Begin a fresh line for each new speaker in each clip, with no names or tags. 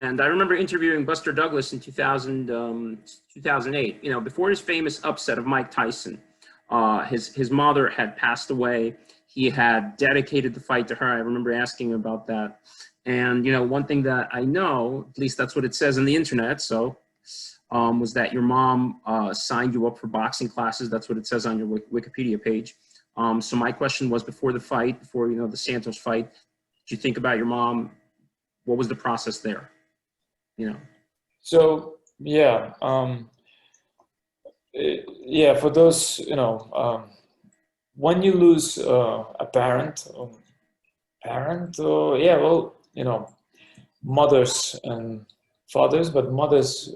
And I remember interviewing Buster Douglas in 2008, before his famous upset of Mike Tyson. His mother had passed away. He had dedicated the fight to her. I remember asking him about that. And, one thing that I know, at least that's what it says on the internet, so, was that your mom signed you up for boxing classes. That's what it says on your Wikipedia page. So my question was, before the fight, before, the Santos fight, did you think about your mom? What was the process there?
So yeah, yeah. For those, when you lose a parent, yeah, well, mothers and fathers, but mothers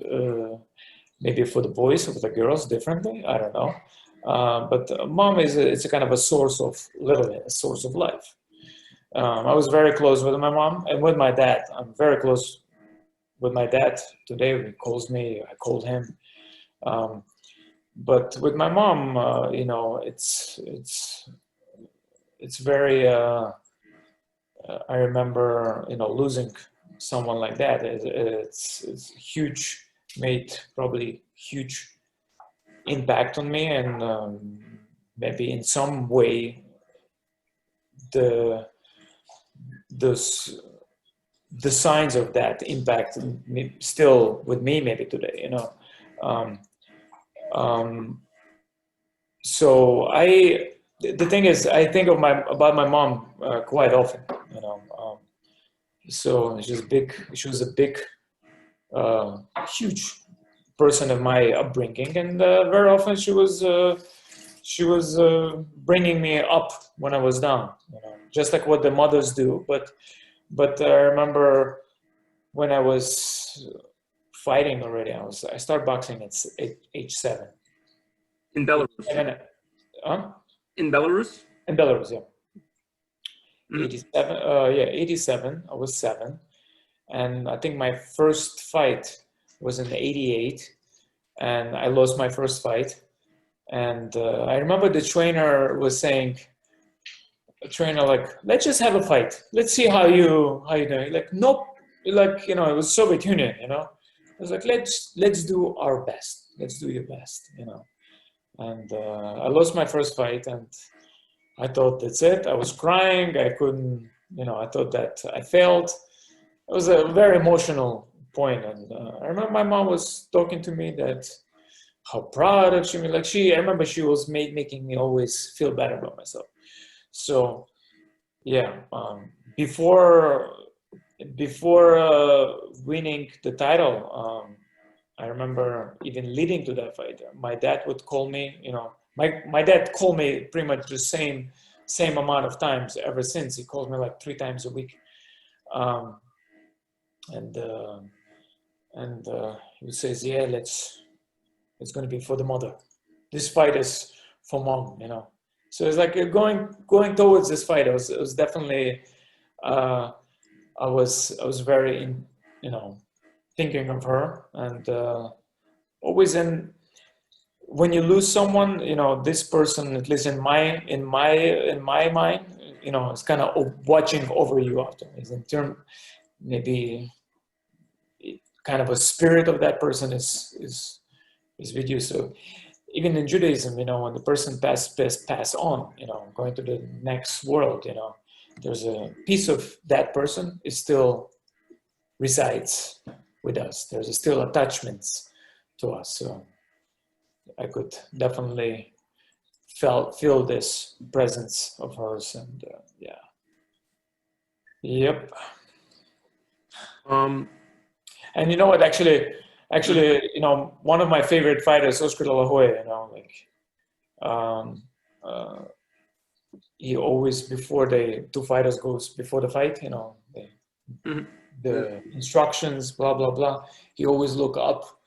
maybe for the boys or for the girls differently. I don't know. But mom it's a kind of a source of literally a source of life. I was very close with my mom and with my dad. I'm very close with my dad today. He calls me, I called him. But with my mom, it's very. I remember, losing someone like that. It's huge, made probably huge impact on me, and maybe in some way the those the signs of that impact still with me maybe today. Um, um, so the thing is, I think about my mom quite often. So she was a big, huge person of my upbringing, and very often she was bringing me up when I was down, just like what the mothers do. But I remember when I was fighting already. I started boxing at age 7.
In Belarus.
Huh?
In Belarus?
In Belarus, yeah.
Mm.
87. Yeah, 87. I was 7, and I think my first fight was in 88, and I lost my first fight. And I remember the trainer was saying, like, let's just have a fight. Let's see how you doing. Like, nope. Like, it was Soviet Union. I was like, let's do our best. Let's do your best. And I lost my first fight, and I thought that's it. I was crying. I couldn't. I thought that I failed. It was a very emotional point, and I remember my mom was talking to me that how proud of she me. Like I remember she was making me always feel better about myself. So yeah, before winning the title, I remember even leading to that fight. My dad would call me. My dad called me pretty much the same amount of times ever since. He calls me like 3 times a week, and he says, "Yeah, it's going to be for the mother. This fight is for mom." So it's like going towards this fight. It was definitely. I was very thinking of her, and always when you lose someone, this person, at least in my mind, is kind of watching over you after. Is in term maybe kind of a spirit of that person is with you. So even in Judaism, when the person pass on, going to the next world, there's a piece of that person is still resides with us. There's still attachments to us. So I could definitely feel this presence of hers, and yeah. Yep. And you know what? Actually, one of my favorite fighters, Oscar de la Hoya. He always before the two fighters goes before the fight. The instructions, blah blah blah. He always look up.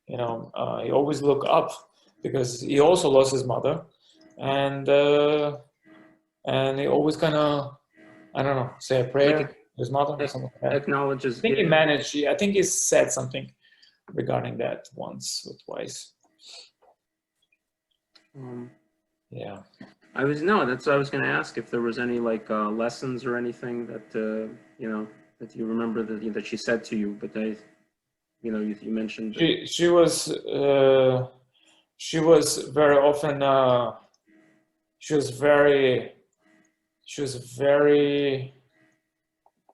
He always look up because he also lost his mother, and he always kind of, I don't know, say a prayer to his mother or something like that.
Acknowledges.
I think he managed. I think he said something regarding that once or twice. Yeah.
That's what I was going to ask, if there was any lessons or anything that that you remember that she said to you? But you mentioned that.
She was very often she was very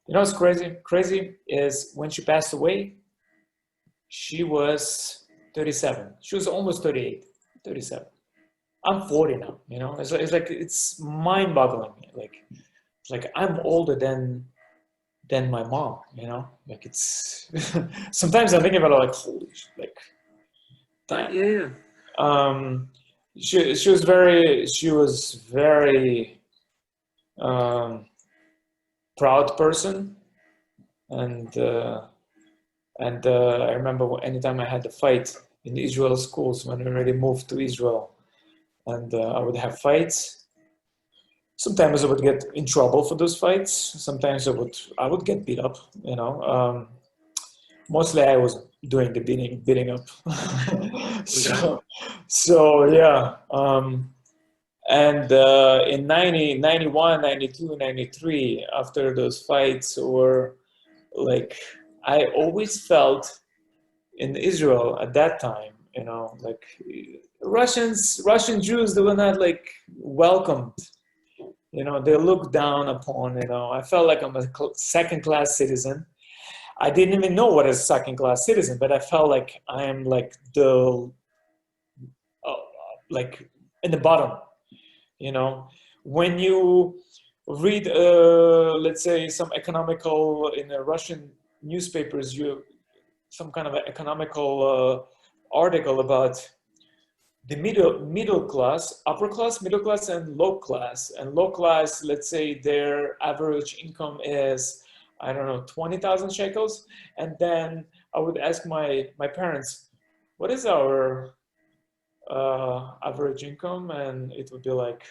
you know what's crazy is when she passed away she was 37. She was almost 38, 37. I'm 40 now, you know. It's like it's mind-boggling. It's like I'm older than my mom, you know. Like it's sometimes I think about it like holy like damn.
Yeah.
She was very um, proud person, and I remember anytime I had a fight in Israel schools when I already moved to Israel, and I would have fights. Sometimes I would get in trouble for those fights. Sometimes I would get beat up. You know, mostly I was doing the beating up. so yeah. And in 90, 91, 92, 93, after those fights, or like I always felt in Israel at that time, you know, like Russian Jews, they were not like welcomed. You know, they looked down upon. You know, I felt like I'm a second-class citizen. I didn't even know what a second-class citizen, but I felt like I am like the like in the bottom. You know, when you read, let's say, some economical in the Russian newspapers, you some kind of an economical article about the middle class, upper class, middle class, and low class. And low class, let's say their average income is, I don't know, 20,000 shekels. And then I would ask my parents, what is our average income? And it would be like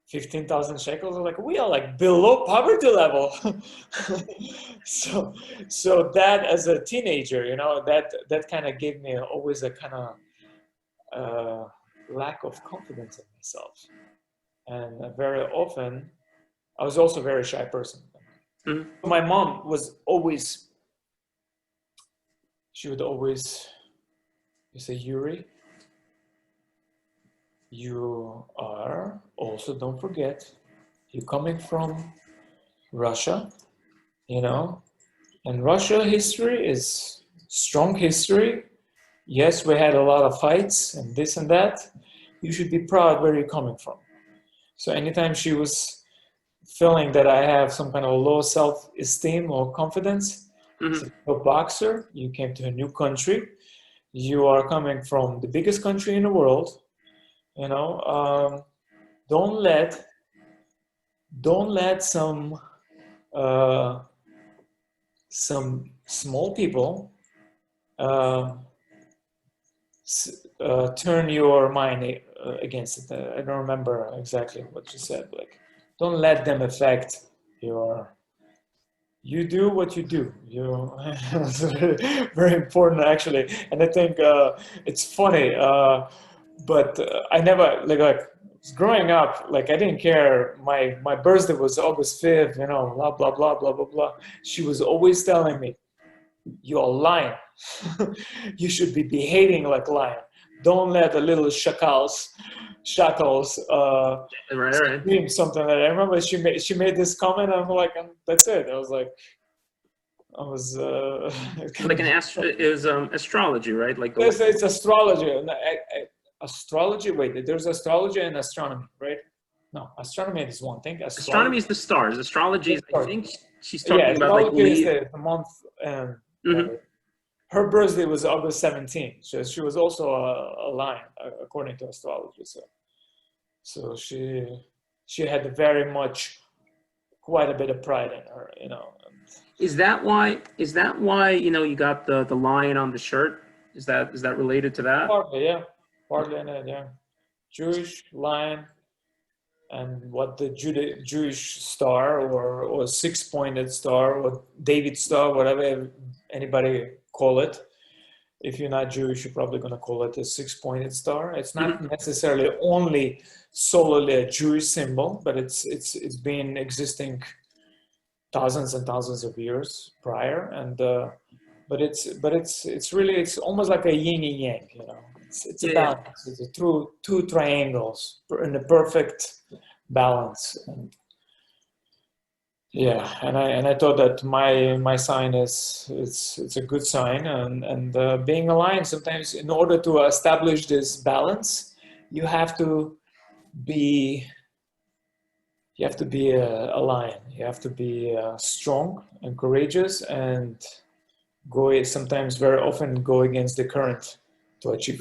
15,000 shekels. I'm like, we are like below poverty level. so that as a teenager, you know, that kind of gave me always a kind of lack of confidence in myself. And very often, I was also a very shy person.
Mm-hmm.
My mom was always, she would always say, Yuri, you are also, don't forget, you're coming from Russia, you know, and Russia history is strong history. Yes, we had a lot of fights and this and that. You should be proud where you're coming from. So anytime she was feeling that I have some kind of low self-esteem or confidence,
Mm-hmm.
a boxer, you came to a new country, you are coming from the biggest country in the world, you know, don't let some small people turn your mind against it. I don't remember exactly what you said. Like, don't let them affect your. You do what you do. It's very, very important actually. And I think it's funny, but I never like growing up. Like I didn't care. My birthday was August 5th. You know, blah blah blah blah blah blah. She was always telling me, "You're a lion. You should be behaving like a lion. Don't let the little shackles
Right.
scream something like that." I remember she made this comment. And I'm like, that's it. I was like, I was
Like is astrology, right? Like
it's astrology. Astrology. Wait, there's astrology and astronomy, right? No, astronomy is one thing.
astronomy is the stars. Astrology is, I think she's
Yeah,
talking about like
astrology is the month.
Mm-hmm.
Her birthday was August 17th. So she was also a lion, according to astrology. So she had very much, quite a bit of pride in her, you know.
Is that why? You got the lion on the shirt? Is that related to that?
Partly, yeah. Partly in it, yeah. Jewish lion, and what the Jewish star or six-pointed star or David star, whatever anybody call it. If you're not Jewish, you're probably going to call it a six-pointed star. It's not necessarily only solely a Jewish symbol, but it's been existing thousands and thousands of years prior, and it's really, it's almost like a yin and yang, you know. It's a
Yeah.
balance. It's a two triangles in a perfect balance. And yeah, and I thought that my sign is, it's a good sign, and being a lion, sometimes in order to establish this balance, you have to be a lion. You have to be strong and courageous, and sometimes very often go against the current to achieve